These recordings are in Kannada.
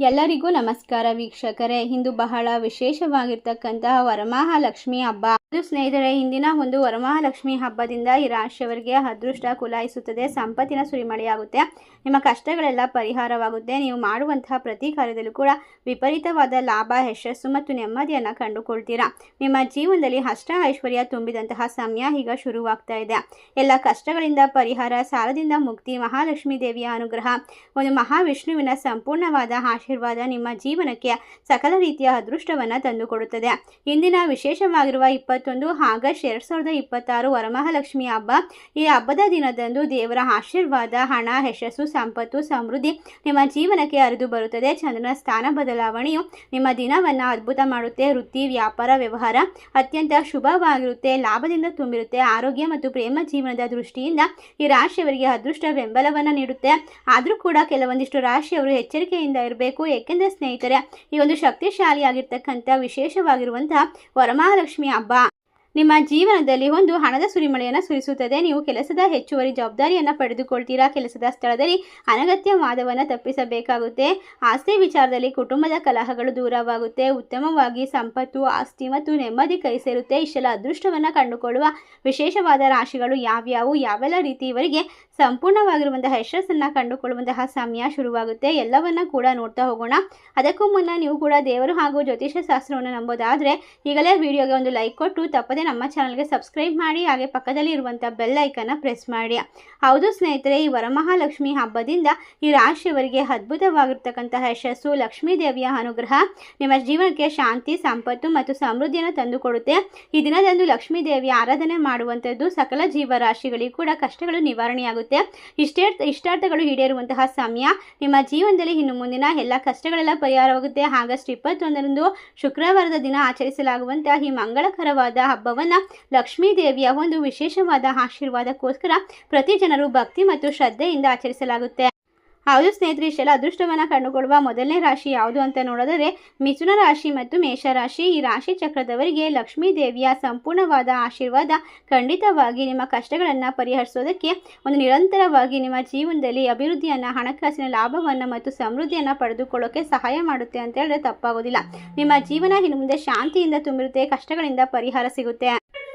ಎಲ್ಲರಿಗೂ ನಮಸ್ಕಾರ ವೀಕ್ಷಕರೇ. ಇಂದು ಬಹಳ ವಿಶೇಷವಾಗಿರ್ತಕ್ಕಂತಹ ವರಮಹಾಲಕ್ಷ್ಮಿ ಹಬ್ಬ. ಸ್ನೇಹಿತರೆ, ಇಂದಿನ ಒಂದು ವರಮಹಾಲಕ್ಷ್ಮಿ ಹಬ್ಬದಿಂದ ಈ ರಾಶಿಯವರಿಗೆ ಅದೃಷ್ಟ ಕುಲಾಯಿಸುತ್ತದೆ, ಸಂಪತ್ತಿನ ಸುರಿಮಳೆಯಾಗುತ್ತೆ, ನಿಮ್ಮ ಕಷ್ಟಗಳೆಲ್ಲ ಪರಿಹಾರವಾಗುತ್ತೆ. ನೀವು ಮಾಡುವಂತಹ ಪ್ರತಿ ಕಾರ್ಯದಲ್ಲೂ ಕೂಡ ವಿಪರೀತವಾದ ಲಾಭ, ಯಶಸ್ಸು ಮತ್ತು ನೆಮ್ಮದಿಯನ್ನು ಕಂಡುಕೊಳ್ತೀರಾ. ನಿಮ್ಮ ಜೀವನದಲ್ಲಿ ಅಷ್ಟ ಐಶ್ವರ್ಯ ತುಂಬಿದಂತಹ ಸಮಯ ಈಗ ಶುರುವಾಗ್ತಾ ಇದೆ. ಎಲ್ಲ ಕಷ್ಟಗಳಿಂದ ಪರಿಹಾರ, ಸಾಲದಿಂದ ಮುಕ್ತಿ, ಮಹಾಲಕ್ಷ್ಮಿ ದೇವಿಯ ಅನುಗ್ರಹ, ಒಂದು ಮಹಾವಿಷ್ಣುವಿನ ಸಂಪೂರ್ಣವಾದ ಆಶೀರ್ವಾದ ನಿಮ್ಮ ಜೀವನಕ್ಕೆ ಸಕಲ ರೀತಿಯ ಅದೃಷ್ಟವನ್ನು ತಂದುಕೊಡುತ್ತದೆ. ಇಂದಿನ ವಿಶೇಷವಾಗಿರುವ 21 ಆಗಸ್ಟ್ 2026 ವರಮಹಾಲಕ್ಷ್ಮಿ ಹಬ್ಬ. ಈ ಹಬ್ಬದ ದಿನದಂದು ದೇವರ ಆಶೀರ್ವಾದ, ಹಣ, ಯಶಸ್ಸು, ಸಂಪತ್ತು, ಸಮೃದ್ಧಿ ನಿಮ್ಮ ಜೀವನಕ್ಕೆ ಹರಿದು ಬರುತ್ತದೆ. ಚಂದ್ರನ ಸ್ಥಾನ ಬದಲಾವಣೆಯು ನಿಮ್ಮ ದಿನವನ್ನು ಅದ್ಭುತ ಮಾಡುತ್ತೆ. ವೃತ್ತಿ, ವ್ಯಾಪಾರ, ವ್ಯವಹಾರ ಅತ್ಯಂತ ಶುಭವಾಗಿರುತ್ತೆ, ಲಾಭದಿಂದ ತುಂಬಿರುತ್ತೆ. ಆರೋಗ್ಯ ಮತ್ತು ಪ್ರೇಮ ಜೀವನದ ದೃಷ್ಟಿಯಿಂದ ಈ ರಾಶಿಯವರಿಗೆ ಅದೃಷ್ಟ ಬೆಂಬಲವನ್ನು ನೀಡುತ್ತೆ. ಆದರೂ ಕೂಡ ಕೆಲವೊಂದಿಷ್ಟು ರಾಶಿಯವರು ಎಚ್ಚರಿಕೆಯಿಂದ ಇರಬೇಕು. ಏಕೆಂದರೆ ಸ್ನೇಹಿತರೆ, ಈ ಒಂದು ಶಕ್ತಿಶಾಲಿಯಾಗಿರ್ತಕ್ಕಂಥ ವಿಶೇಷವಾಗಿರುವಂತಹ ವರಮಹಾಲಕ್ಷ್ಮಿ ಹಬ್ಬ ನಿಮ್ಮ ಜೀವನದಲ್ಲಿ ಒಂದು ಹಣದ ಸುರಿಮಳೆಯನ್ನು ಸುರಿಸುತ್ತದೆ. ನೀವು ಕೆಲಸದ ಹೆಚ್ಚುವರಿ ಜವಾಬ್ದಾರಿಯನ್ನು ಪಡೆದುಕೊಳ್ತೀರಾ. ಕೆಲಸದ ಸ್ಥಳದಲ್ಲಿ ಅನಗತ್ಯ ವಾದವನ್ನು ತಪ್ಪಿಸಬೇಕಾಗುತ್ತೆ. ಆಸ್ತಿ ವಿಚಾರದಲ್ಲಿ ಕುಟುಂಬದ ಕಲಹಗಳು ದೂರವಾಗುತ್ತೆ. ಉತ್ತಮವಾಗಿ ಸಂಪತ್ತು, ಆಸ್ತಿ ಮತ್ತು ನೆಮ್ಮದಿ ಕೈ ಸೇರುತ್ತೆ. ಇಷ್ಟೆಲ್ಲ ಅದೃಷ್ಟವನ್ನು ಕಂಡುಕೊಳ್ಳುವ ವಿಶೇಷವಾದ ರಾಶಿಗಳು ಯಾವ್ಯಾವು, ಯಾವೆಲ್ಲ ರೀತಿ ಇವರಿಗೆ ಸಂಪೂರ್ಣವಾಗಿರುವಂತಹ ಯಶಸ್ಸನ್ನು ಕಂಡುಕೊಳ್ಳುವಂತಹ ಸಮಯ ಶುರುವಾಗುತ್ತೆ. ಎಲ್ಲವನ್ನ ಕೂಡ ನೋಡ್ತಾ ಹೋಗೋಣ. ಅದಕ್ಕೂ ಮುನ್ನ ನೀವು ಕೂಡ ದೇವರು ಹಾಗೂ ಜ್ಯೋತಿಷ್ಯ ಶಾಸ್ತ್ರವನ್ನು ನಂಬೋದಾದರೆ ಈಗಲೇ ವಿಡಿಯೋಗೆ ಒಂದು ಲೈಕ್ ಕೊಟ್ಟು ತಪ್ಪದೆ ನಮ್ಮ ಚಾನಲ್ಗೆ ಸಬ್ಸ್ಕ್ರೈಬ್ ಮಾಡಿ, ಹಾಗೆ ಪಕ್ಕದಲ್ಲಿ ಇರುವಂಥ ಬೆಲ್ ಐಕನ್ನ ಪ್ರೆಸ್ ಮಾಡಿ. ಹೌದು ಸ್ನೇಹಿತರೆ, ಈ ವರಮಹಾಲಕ್ಷ್ಮಿ ಹಬ್ಬದಿಂದ ಈ ರಾಶಿಯವರಿಗೆ ಅದ್ಭುತವಾಗಿರ್ತಕ್ಕಂತಹ ಯಶಸ್ಸು, ಲಕ್ಷ್ಮೀ ದೇವಿಯ ಅನುಗ್ರಹ ನಿಮ್ಮ ಜೀವನಕ್ಕೆ ಶಾಂತಿ, ಸಂಪತ್ತು ಮತ್ತು ಸಮೃದ್ಧಿಯನ್ನು ತಂದುಕೊಡುತ್ತೆ. ಈ ದಿನದಂದು ಲಕ್ಷ್ಮೀ ದೇವಿಯ ಆರಾಧನೆ ಮಾಡುವಂಥದ್ದು ಸಕಲ ಜೀವರಾಶಿಗಳಿಗೂ ಕೂಡ ಕಷ್ಟಗಳು ನಿವಾರಣೆಯಾಗುತ್ತೆ. ಇಷ್ಟಾರ್ಥಗಳು ಈಡೇರುವಂತಹ ಸಮಯ. ನಿಮ್ಮ ಜೀವನದಲ್ಲಿ ಇನ್ನು ಮುಂದಿನ ಎಲ್ಲ ಕಷ್ಟಗಳೆಲ್ಲ ಪರಿಹಾರವಾಗುತ್ತೆ. ಆಗಸ್ಟ್ 21ರಂದು ಶುಕ್ರವಾರದ ದಿನ ಆಚರಿಸಲಾಗುವಂತಹ ಈ ಮಂಗಳಕರವಾದ ಹಬ್ಬವನ್ನು ಲಕ್ಷ್ಮೀ ದೇವಿಯ ಒಂದು ವಿಶೇಷವಾದ ಆಶೀರ್ವಾದಕ್ಕೋಸ್ಕರ ಪ್ರತಿ ಜನರು ಭಕ್ತಿ ಮತ್ತು ಶ್ರದ್ಧೆಯಿಂದ ಆಚರಿಸಲಾಗುತ್ತೆ. ಹೌದು ಸ್ನೇಹಿತರೆ, ಇಷ್ಟೆಲ್ಲ ಅದೃಷ್ಟವನ್ನು ಕಂಡುಕೊಳ್ಳುವ ಮೊದಲನೇ ರಾಶಿ ಯಾವುದು ಅಂತ ನೋಡಿದರೆ ಮಿಥುನ ರಾಶಿ ಮತ್ತು ಮೇಷರಾಶಿ. ಈ ರಾಶಿ ಚಕ್ರದವರಿಗೆ ಲಕ್ಷ್ಮೀ ದೇವಿಯ ಸಂಪೂರ್ಣವಾದ ಆಶೀರ್ವಾದ ಖಂಡಿತವಾಗಿ ನಿಮ್ಮ ಕಷ್ಟಗಳನ್ನು ಪರಿಹರಿಸೋದಕ್ಕೆ, ಒಂದು ನಿರಂತರವಾಗಿ ನಿಮ್ಮ ಜೀವನದಲ್ಲಿ ಅಭಿವೃದ್ಧಿಯನ್ನು, ಹಣಕಾಸಿನ ಲಾಭವನ್ನು ಮತ್ತು ಸಮೃದ್ಧಿಯನ್ನು ಪಡೆದುಕೊಳ್ಳೋಕೆ ಸಹಾಯ ಮಾಡುತ್ತೆ ಅಂತ ಹೇಳಿದ್ರೆ ತಪ್ಪಾಗೋದಿಲ್ಲ. ನಿಮ್ಮ ಜೀವನ ಇನ್ನು ಮುಂದೆ ಶಾಂತಿಯಿಂದ ತುಂಬಿರುತ್ತೆ, ಕಷ್ಟಗಳಿಂದ ಪರಿಹಾರ ಸಿಗುತ್ತೆ.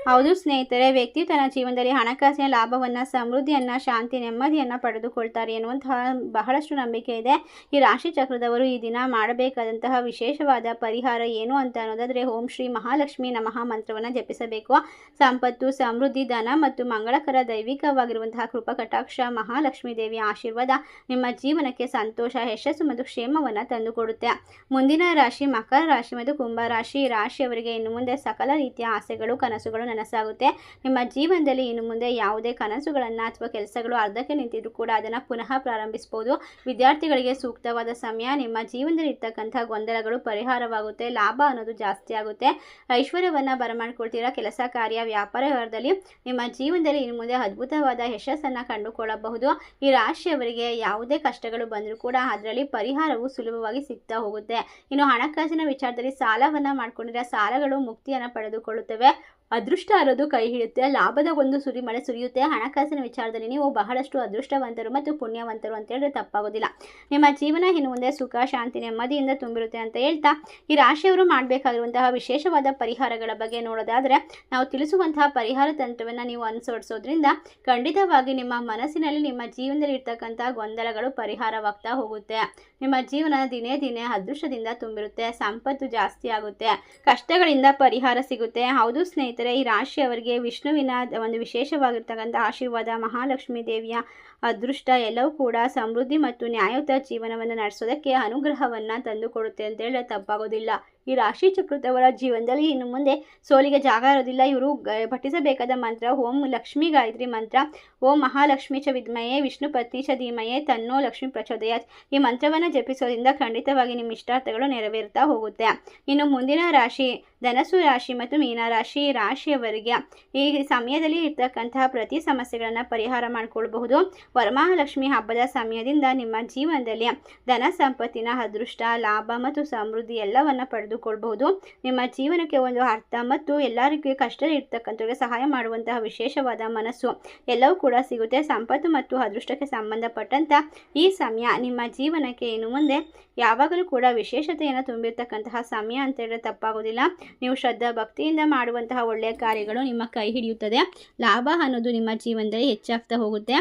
ಹೌದು ಸ್ನೇಹಿತರೆ, ವ್ಯಕ್ತಿಯು ತನ್ನ ಜೀವನದಲ್ಲಿ ಹಣಕಾಸಿನ ಲಾಭವನ್ನು, ಸಮೃದ್ಧಿಯನ್ನು, ಶಾಂತಿ, ನೆಮ್ಮದಿಯನ್ನು ಪಡೆದುಕೊಳ್ತಾರೆ ಎನ್ನುವಂತಹ ಬಹಳಷ್ಟು ನಂಬಿಕೆ ಇದೆ. ಈ ರಾಶಿ ಚಕ್ರದವರು ಈ ದಿನ ಮಾಡಬೇಕಾದಂತಹ ವಿಶೇಷವಾದ ಪರಿಹಾರ ಏನು ಅಂತ ಅನ್ನೋದಾದರೆ ಓಂ ಶ್ರೀ ಮಹಾಲಕ್ಷ್ಮಿ ನಮಃ ಮಂತ್ರವನ್ನು ಜಪಿಸಬೇಕು. ಸಂಪತ್ತು, ಸಮೃದ್ಧಿ, ಧನ ಮತ್ತು ಮಂಗಳಕರ ದೈವಿಕವಾಗಿರುವಂತಹ ಕೃಪಾ ಕಟಾಕ್ಷ, ಮಹಾಲಕ್ಷ್ಮೀ ದೇವಿಯ ಆಶೀರ್ವಾದ ನಿಮ್ಮ ಜೀವನಕ್ಕೆ ಸಂತೋಷ, ಯಶಸ್ಸು ಮತ್ತು ಕ್ಷೇಮವನ್ನು ತಂದುಕೊಡುತ್ತೆ. ಮುಂದಿನ ರಾಶಿ ಮಕರ ರಾಶಿ ಮತ್ತು ಕುಂಭ ರಾಶಿ. ಈ ರಾಶಿಯವರಿಗೆ ಇನ್ನು ಮುಂದೆ ಸಕಲ ರೀತಿಯ ಆಸೆಗಳು, ಕನಸುಗಳು ನನಸಾಗುತ್ತೆ. ನಿಮ್ಮ ಜೀವನದಲ್ಲಿ ಇನ್ನು ಮುಂದೆ ಯಾವುದೇ ಕನಸುಗಳನ್ನು ಅಥವಾ ಕೆಲಸಗಳು ಅರ್ಧಕ್ಕೆ ನಿಂತಿದ್ರು ಕೂಡ ಅದನ್ನು ಪುನಃ ಪ್ರಾರಂಭಿಸಬಹುದು. ವಿದ್ಯಾರ್ಥಿಗಳಿಗೆ ಸೂಕ್ತವಾದ ಸಮಯ. ನಿಮ್ಮ ಜೀವನದಲ್ಲಿ ಇರ್ತಕ್ಕಂಥ ಗೊಂದಲಗಳು ಪರಿಹಾರವಾಗುತ್ತೆ. ಲಾಭ ಅನ್ನೋದು ಜಾಸ್ತಿ ಆಗುತ್ತೆ. ಐಶ್ವರ್ಯವನ್ನು ಬರಮಾಡ್ಕೊಳ್ತೀರಾ. ಕೆಲಸ, ಕಾರ್ಯ, ವ್ಯಾಪಾರ ವ್ಯವಹಾರದಲ್ಲಿ ನಿಮ್ಮ ಜೀವನದಲ್ಲಿ ಇನ್ನು ಮುಂದೆ ಅದ್ಭುತವಾದ ಯಶಸ್ಸನ್ನು ಕಂಡುಕೊಳ್ಳಬಹುದು. ಈ ರಾಶಿಯವರಿಗೆ ಯಾವುದೇ ಕಷ್ಟಗಳು ಬಂದರೂ ಕೂಡ ಅದರಲ್ಲಿ ಪರಿಹಾರವು ಸುಲಭವಾಗಿ ಸಿಗ್ತಾ ಹೋಗುತ್ತೆ. ಇನ್ನು ಹಣಕಾಸಿನ ವಿಚಾರದಲ್ಲಿ ಸಾಲವನ್ನು ಮಾಡ್ಕೊಂಡಿರೋ ಸಾಲಗಳು ಮುಕ್ತಿಯನ್ನು ಪಡೆದುಕೊಳ್ಳುತ್ತವೆ. ಅದೃಷ್ಟ ಅನ್ನೋದು ಕೈ ಹಿಡಿಯುತ್ತೆ. ಲಾಭದ ಒಂದು ಸುರಿಮಳೆ ಸುರಿಯುತ್ತೆ. ಹಣಕಾಸಿನ ವಿಚಾರದಲ್ಲಿ ನೀವು ಬಹಳಷ್ಟು ಅದೃಷ್ಟವಂತರು ಮತ್ತು ಪುಣ್ಯವಂತರು ಅಂತ ಹೇಳಿದ್ರೆ ತಪ್ಪಾಗೋದಿಲ್ಲ. ನಿಮ್ಮ ಜೀವನ ಇನ್ನು ಮುಂದೆ ಸುಖ, ಶಾಂತಿ, ನೆಮ್ಮದಿಯಿಂದ ತುಂಬಿರುತ್ತೆ ಅಂತ ಹೇಳ್ತಾ ಈ ರಾಶಿಯವರು ಮಾಡಬೇಕಾಗಿರುವಂತಹ ವಿಶೇಷವಾದ ಪರಿಹಾರಗಳ ಬಗ್ಗೆ ನೋಡೋದಾದರೆ ನಾವು ತಿಳಿಸುವಂತಹ ಪರಿಹಾರ ತಂತ್ರವನ್ನು ನೀವು ಅನುಸರಿಸೋದ್ರಿಂದ ಖಂಡಿತವಾಗಿ ನಿಮ್ಮ ಮನಸ್ಸಿನಲ್ಲಿ, ನಿಮ್ಮ ಜೀವನದಲ್ಲಿ ಇರ್ತಕ್ಕಂಥ ಗೊಂದಲಗಳು ಪರಿಹಾರವಾಗ್ತಾ ಹೋಗುತ್ತೆ. ನಿಮ್ಮ ಜೀವನ ದಿನೇ ದಿನೇ ಅದೃಷ್ಟದಿಂದ ತುಂಬಿರುತ್ತೆ. ಸಂಪತ್ತು ಜಾಸ್ತಿ ಆಗುತ್ತೆ. ಕಷ್ಟಗಳಿಂದ ಪರಿಹಾರ ಸಿಗುತ್ತೆ. ಹೌದು ಸ್ನೇಹಿತರೆ, ಈ ರಾಶಿಯವರಿಗೆ ವಿಷ್ಣುವಿನ ಒಂದು ವಿಶೇಷವಾಗಿರ್ತಕ್ಕಂಥ ಆಶೀರ್ವಾದ, ಮಹಾಲಕ್ಷ್ಮೀ ದೇವಿಯ ಅದೃಷ್ಟ ಎಲ್ಲವೂ ಕೂಡ ಸಮೃದ್ಧಿ ಮತ್ತು ನ್ಯಾಯಯುತ ಜೀವನವನ್ನು ನಡೆಸೋದಕ್ಕೆ ಅನುಗ್ರಹವನ್ನು ತಂದುಕೊಡುತ್ತೆ ಅಂತ ಹೇಳಿದ್ರೆ ತಪ್ಪಾಗೋದಿಲ್ಲ. ಈ ರಾಶಿ ಚಕ್ರದವರ ಜೀವನದಲ್ಲಿ ಇನ್ನು ಮುಂದೆ ಸೋಲಿಗೆ ಜಾಗ ಇರೋದಿಲ್ಲ. ಇವರು ಪಠಿಸಬೇಕಾದ ಮಂತ್ರ ಓಂ ಲಕ್ಷ್ಮೀ ಗಾಯತ್ರಿ ಮಂತ್ರ. ಓಂ ಮಹಾಲಕ್ಷ್ಮೀ ಚ ವಿದ್ಮಯೇ ವಿಷ್ಣು ಪತ್ನಿ ಚ ಧೀಮಯೇ ತನ್ನೋ ಲಕ್ಷ್ಮೀ ಪ್ರಚೋದಯಾತ್. ಈ ಮಂತ್ರವನ್ನು ಜಪಿಸೋದ್ರಿಂದ ಖಂಡಿತವಾಗಿ ನಿಮ್ಮ ಇಷ್ಟಾರ್ಥಗಳು ನೆರವೇರ್ತಾ ಹೋಗುತ್ತೆ. ಇನ್ನು ಮುಂದಿನ ರಾಶಿ ಧನಸ್ಸು ರಾಶಿ ಮತ್ತು ಮೀನರಾಶಿ. ರಾಶಿಯವರಿಗೆ ಈ ಸಮಯದಲ್ಲಿ ಇರ್ತಕ್ಕಂತಹ ಪ್ರತಿ ಸಮಸ್ಯೆಗಳನ್ನು ಪರಿಹಾರ ಮಾಡಿಕೊಳ್ಬಹುದು. ವರಮಹಾಲಕ್ಷ್ಮಿ ಹಬ್ಬದ ಸಮಯದಿಂದ ನಿಮ್ಮ ಜೀವನದಲ್ಲಿ ಧನ ಸಂಪತ್ತಿನ ಅದೃಷ್ಟ, ಲಾಭ ಮತ್ತು ಸಮೃದ್ಧಿ ಎಲ್ಲವನ್ನು ಪಡೆದು ಪಡೆದುಕೊಳ್ಳಬಹುದು. ನಿಮ್ಮ ಜೀವನಕ್ಕೆ ಒಂದು ಅರ್ಥ ಮತ್ತು ಎಲ್ಲರಿಗೂ ಕಷ್ಟದಲ್ಲಿರ್ತಕ್ಕಂಥವ್ರಿಗೆ ಸಹಾಯ ಮಾಡುವಂತಹ ವಿಶೇಷವಾದ ಮನಸ್ಸು ಎಲ್ಲವೂ ಕೂಡ ಸಿಗುತ್ತೆ. ಸಂಪತ್ತು ಮತ್ತು ಅದೃಷ್ಟಕ್ಕೆ ಸಂಬಂಧಪಟ್ಟಂಥ ಈ ಸಮಯ ನಿಮ್ಮ ಜೀವನಕ್ಕೆ ಇನ್ನು ಮುಂದೆ ಯಾವಾಗಲೂ ಕೂಡ ವಿಶೇಷತೆಯನ್ನು ತುಂಬಿರ್ತಕ್ಕಂತಹ ಸಮಯ ಅಂತ ಹೇಳಿದ್ರೆ ತಪ್ಪಾಗೋದಿಲ್ಲ. ನೀವು ಶ್ರದ್ಧಾ ಭಕ್ತಿಯಿಂದ ಮಾಡುವಂತಹ ಒಳ್ಳೆಯ ಕಾರ್ಯಗಳು ನಿಮ್ಮ ಕೈ ಹಿಡಿಯುತ್ತದೆ. ಲಾಭ ಅನ್ನೋದು ನಿಮ್ಮ ಜೀವನದಲ್ಲಿ ಹೆಚ್ಚಾಗ್ತಾ ಹೋಗುತ್ತೆ.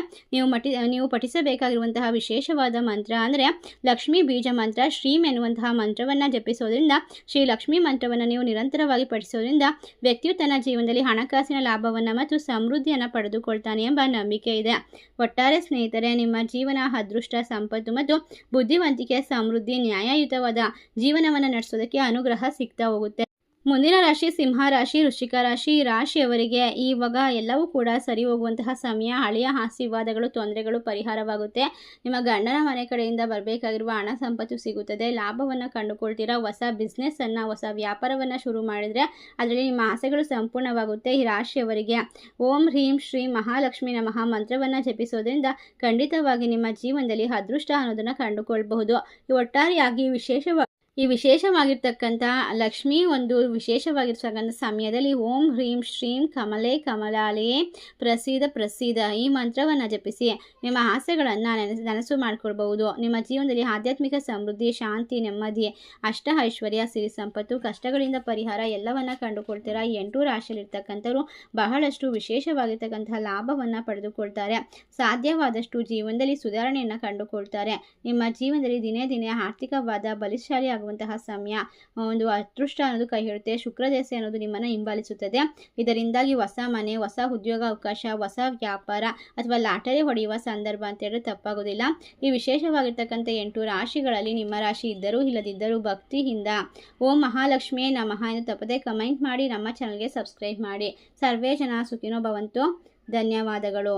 ನೀವು ಪಠಿಸಬೇಕಾಗಿರುವಂತಹ ವಿಶೇಷವಾದ ಮಂತ್ರ ಅಂದರೆ ಲಕ್ಷ್ಮೀ ಬೀಜ ಮಂತ್ರ ಶ್ರೀಮ್ ಎನ್ನುವಂತಹ ಮಂತ್ರವನ್ನು ಜಪಿಸೋದ್ರಿಂದ, ಶ್ರೀ ಲಕ್ಷ್ಮೀ ಮಂತ್ರವನ್ನು ನೀವು ನಿರಂತರವಾಗಿ ಪಠಿಸೋದ್ರಿಂದ ವ್ಯಕ್ತಿಯು ತನ್ನ ಜೀವನದಲ್ಲಿ ಹಣಕಾಸಿನ ಲಾಭವನ್ನು ಮತ್ತು ಸಮೃದ್ಧಿಯನ್ನು ಪಡೆದುಕೊಳ್ತಾನೆ ಎಂಬ ನಂಬಿಕೆ ಇದೆ. ಒಟ್ಟಾರೆ ಸ್ನೇಹಿತರೆ, ನಿಮ್ಮ ಜೀವನ ಅದೃಷ್ಟ, ಸಂಪತ್ತು ಮತ್ತು ಬುದ್ಧಿವಂತಿಕೆ, ಸಮೃದ್ಧಿ, ನ್ಯಾಯಯುತವಾದ ಜೀವನವನ್ನು ನಡೆಸೋದಕ್ಕೆ ಅನುಗ್ರಹ ಸಿಗ್ತಾ ಹೋಗುತ್ತೆ. ಮುಂದಿನ ರಾಶಿ ಸಿಂಹ ರಾಶಿ, ವೃಶ್ಚಿಕ ರಾಶಿ. ಈ ರಾಶಿಯವರಿಗೆ ಇವಾಗ ಎಲ್ಲವೂ ಕೂಡ ಸರಿ ಹೋಗುವಂತಹ ಸಮಯ. ಹಳೆಯ ಆಶೀರ್ವಾದಗಳು, ತೊಂದರೆಗಳು ಪರಿಹಾರವಾಗುತ್ತೆ. ನಿಮ್ಮ ಗಂಡನ ಮನೆ ಕಡೆಯಿಂದ ಬರಬೇಕಾಗಿರುವ ಹಣ ಸಂಪತ್ತು ಸಿಗುತ್ತದೆ. ಲಾಭವನ್ನು ಕಂಡುಕೊಳ್ತೀರಾ. ಹೊಸ ಬಿಸ್ನೆಸ್ಸನ್ನು, ಹೊಸ ವ್ಯಾಪಾರವನ್ನು ಶುರು ಮಾಡಿದರೆ ಅದರಲ್ಲಿ ನಿಮ್ಮ ಆಸೆಗಳು ಸಂಪೂರ್ಣವಾಗುತ್ತೆ. ಈ ರಾಶಿಯವರಿಗೆ ಓಂ ಹ್ರೀಂ ಶ್ರೀ ಮಹಾಲಕ್ಷ್ಮಿ ನಮಃ ಮಂತ್ರವನ್ನು ಜಪಿಸೋದ್ರಿಂದ ಖಂಡಿತವಾಗಿ ನಿಮ್ಮ ಜೀವನದಲ್ಲಿ ಅದೃಷ್ಟ ಅನ್ನೋದನ್ನು ಕಂಡುಕೊಳ್ಬಹುದು. ಒಟ್ಟಾರೆಯಾಗಿ ಈ ವಿಶೇಷವಾಗಿರ್ತಕ್ಕಂಥ ಲಕ್ಷ್ಮಿ ಒಂದು ವಿಶೇಷವಾಗಿರ್ತಕ್ಕಂಥ ಸಮಯದಲ್ಲಿ ಓಂ ಹ್ರೀಂ ಶ್ರೀಂ ಕಮಲೆ ಕಮಲಾಲಯೇ ಪ್ರಸೀದ ಈ ಮಂತ್ರವನ್ನು ಜಪಿಸಿ ನಿಮ್ಮ ಆಸೆಗಳನ್ನು ನನಸು ಮಾಡಿಕೊಳ್ಬಹುದು. ನಿಮ್ಮ ಜೀವನದಲ್ಲಿ ಆಧ್ಯಾತ್ಮಿಕ ಸಮೃದ್ಧಿ, ಶಾಂತಿ, ನೆಮ್ಮದಿ, ಅಷ್ಟ ಐಶ್ವರ್ಯ, ಸಿರಿ ಸಂಪತ್ತು, ಕಷ್ಟಗಳಿಂದ ಪರಿಹಾರ ಎಲ್ಲವನ್ನು ಕಂಡುಕೊಳ್ತೀರಾ. 8 ರಾಶಿಯಲ್ಲಿರ್ತಕ್ಕಂಥವ್ರು ಬಹಳಷ್ಟು ವಿಶೇಷವಾಗಿರ್ತಕ್ಕಂತಹ ಲಾಭವನ್ನು ಪಡೆದುಕೊಳ್ತಾರೆ. ಸಾಧ್ಯವಾದಷ್ಟು ಜೀವನದಲ್ಲಿ ಸುಧಾರಣೆಯನ್ನು ಕಂಡುಕೊಳ್ತಾರೆ. ನಿಮ್ಮ ಜೀವನದಲ್ಲಿ ದಿನೇ ದಿನೇ ಆರ್ಥಿಕವಾದ ಬಲಿಷ್ಠಾಲಿ ಆಗುವಂತಹ ಸಮಯ. ಒಂದು ಅದೃಷ್ಟ ಅನ್ನೋದು ಕೈ ಹಿಡುತ್ತೆ. ಶುಕ್ರದೇಶ ಅನ್ನೋದು ನಿಮ್ಮನ್ನು ಹಿಂಬಾಲಿಸುತ್ತದೆ. ಇದರಿಂದಾಗಿ ಹೊಸ ಮನೆ, ಹೊಸ ಉದ್ಯೋಗ ಅವಕಾಶ, ಹೊಸ ವ್ಯಾಪಾರ ಅಥವಾ ಲಾಟರಿ ಹೊಡೆಯುವ ಸಂದರ್ಭ ಅಂತ ಹೇಳಿದ್ರೆ ತಪ್ಪಾಗೋದಿಲ್ಲ. ಈ ವಿಶೇಷವಾಗಿರ್ತಕ್ಕಂಥ 8 ರಾಶಿಗಳಲ್ಲಿ ನಿಮ್ಮ ರಾಶಿ ಇದ್ದರೂ ಇಲ್ಲದಿದ್ದರೂ ಭಕ್ತಿಯಿಂದ ಓಂ ಮಹಾಲಕ್ಷ್ಮಿಯೇ ನಮಃ ಎಂದು ತಪ್ಪದೆ ಕಮೆಂಟ್ ಮಾಡಿ ನಮ್ಮ ಚಾನಲ್ಗೆ ಸಬ್ಸ್ಕ್ರೈಬ್ ಮಾಡಿ. ಸರ್ವೇ ಜನ ಸುಖಿನೋ ಭವಂತು. ಧನ್ಯವಾದಗಳು.